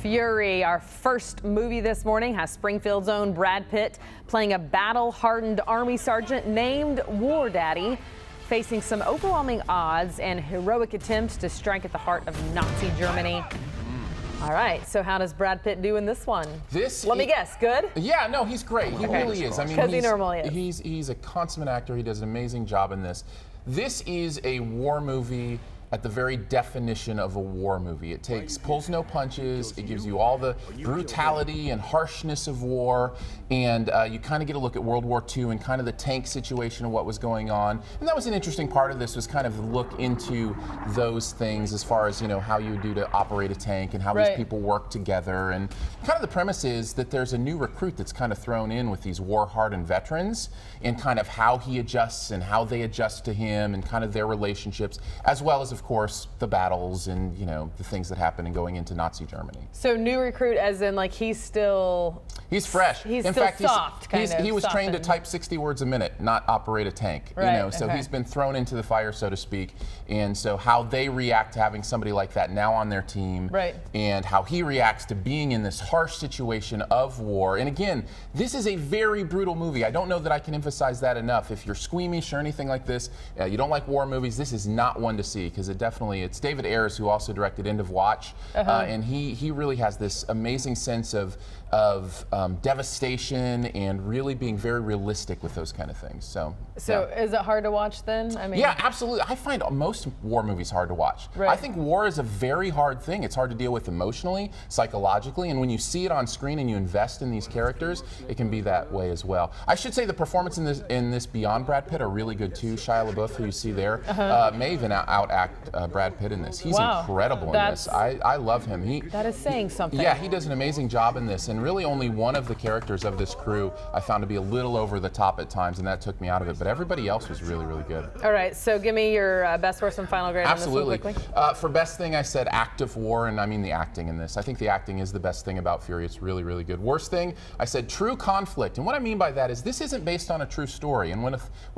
Fury. Our first movie this morning has Springfield's own Brad Pitt playing a battle-hardened Army sergeant named War Daddy, facing some overwhelming odds and heroic attempts to strike at the heart of Nazi Germany. All right, so how does Brad Pitt do in this one? Let me guess, good? Yeah, no, he's great. He really is. I mean, because he normally is. He's a consummate actor. He does an amazing job in this. This is a war movie at the very definition of a war movie. It pulls no punches. It gives you all the brutality and harshness of war, and you kind of get a look at World War II and kind of the tank situation of what was going on. And that was an interesting part of this, was kind of look into those things as far as, you know, how you do to operate a tank and how these people work together. And kind of the premise is that there's a new recruit that's kind of thrown in with these war-hardened veterans, and kind of how he adjusts and how they adjust to him and kind of their relationships, as well as, of course, the battles and, you know, the things that happen in going into Nazi Germany. So new recruit as in, like, he's fresh. He's in fact, soft, he was trained to type 60 words a minute, not operate a tank. You know, so he's been thrown into the fire, so to speak. And so how they react to having somebody like that now on their team, and how he reacts to being in this harsh situation of war. And again, this is a very brutal movie. I don't know that I can emphasize that enough. If you're squeamish or anything like this, you don't like war movies, this is not one to see, because it's David Ayers, who also directed End of Watch, and he really has this amazing sense of devastation and really being very realistic with those kind of things. So is it hard to watch then? I mean, yeah, absolutely. I find most war movies hard to watch. I think war is a very hard thing. It's hard to deal with emotionally, psychologically, and when you see it on screen and you invest in these characters, it can be that way as well. I should say the performance in this beyond Brad Pitt are really good too. Shia LaBeouf, who you see there, may even outact Brad Pitt in this. He's incredible in this. I love him. That is saying something. Yeah, he does an amazing job in this, and really only one of the characters of this crew I found to be a little over the top at times, and that took me out of it, but everybody else was really, really good. All right, so give me your best, worst, and final grade on this one quickly. For best thing, I said act of war, and I mean the acting in this. I think the acting is the best thing about Fury. It's really, really good. Worst thing, I said true conflict, and what I mean by that is this isn't based on a true story, and when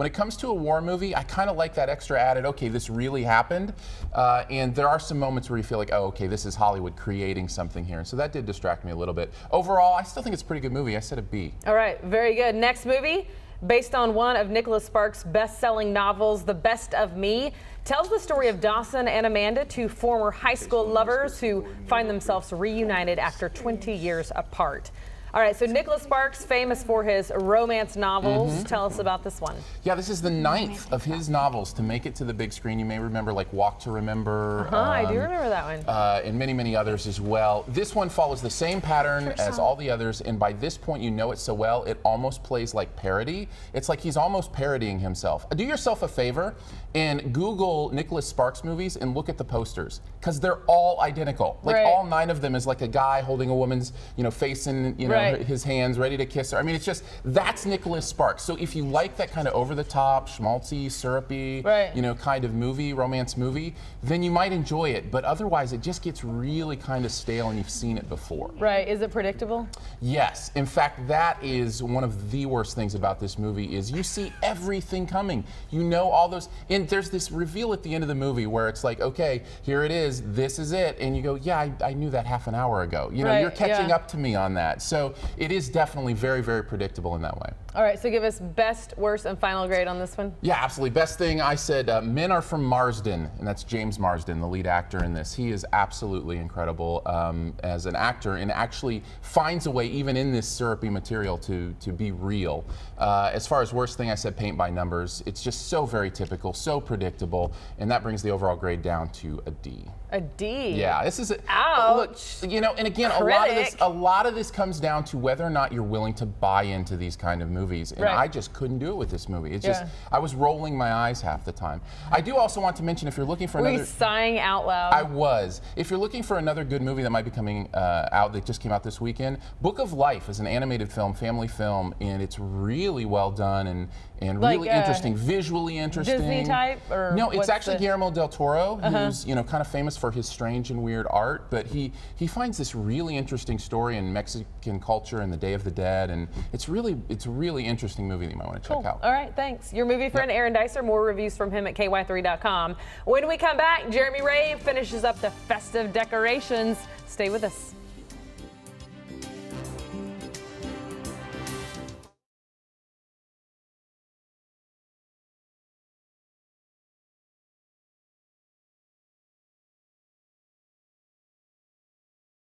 it comes to a war movie, I kind of like that extra added, okay, this really happened, and there are some moments where you feel like, oh, okay, this is Hollywood creating something here, and so that did distract me a little bit. Overall, I still think it's a pretty good movie. I said a B. All right, very good. Next movie, based on one of Nicholas Sparks' best-selling novels, The Best of Me, tells the story of Dawson and Amanda, two former high school lovers who find themselves reunited after 20 years apart. All right, so Nicholas Sparks, famous for his romance novels. Tell us about this one. Yeah, this is the 9th of his novels to make it to the big screen. You may remember, like, Walk to Remember. I do remember that one. And many, many others as well. This one follows the same pattern as all the others, and by this point you know it so well, it almost plays like parody. It's like he's almost parodying himself. Do yourself a favor and Google Nicholas Sparks movies and look at the posters, because they're all identical. Like, all 9 of them is like a guy holding a woman's, you know, face in, you know, his hands, ready to kiss her. I mean, it's just, that's Nicholas Sparks. So if you like that kind of over-the-top, schmaltzy, syrupy, you know, kind of movie, romance movie, then you might enjoy it. But otherwise, it just gets really kind of stale, and you've seen it before. Is it predictable? Yes. In fact, that is one of the worst things about this movie, is you see everything coming. You know all those, and there's this reveal at the end of the movie where it's like, okay, here it is, this is it, and you go, yeah, I knew that half an hour ago. You know, you're catching up to me on that. So it is definitely very, very predictable in that way. All right, so give us best, worst, and final grade on this one. Yeah, absolutely. Best thing, I said Men Are From Marsden, and that's James Marsden, the lead actor in this. He is absolutely incredible as an actor, and actually finds a way, even in this syrupy material, to be real. As far as worst thing, I said Paint by Numbers. It's just so very typical, so predictable, and that brings the overall grade down to a D. A D? Yeah, this is ouch. Look, you know, and again, a lot of this comes down to whether or not you're willing to buy into these kind of movies, and I just couldn't do it with this movie. It's just, I was rolling my eyes half the time. I do also want to mention, if you're looking for another... Were you sighing out loud? I was. If you're looking for another good movie that might be coming out, that just came out this weekend, Book of Life is an animated film, family film, and it's really well done and really interesting, visually interesting. Disney type? Or no, it's actually Guillermo del Toro, who's, you know, kind of famous for his strange and weird art, but he finds this really interesting story in Mexican culture and the Day of the Dead, and it's a really interesting movie that you might want to check out. All right, thanks. Your movie friend Aaron Dicer, more reviews from him at KY3.com. When we come back, Jeremy Ray finishes up the festive decorations. Stay with us.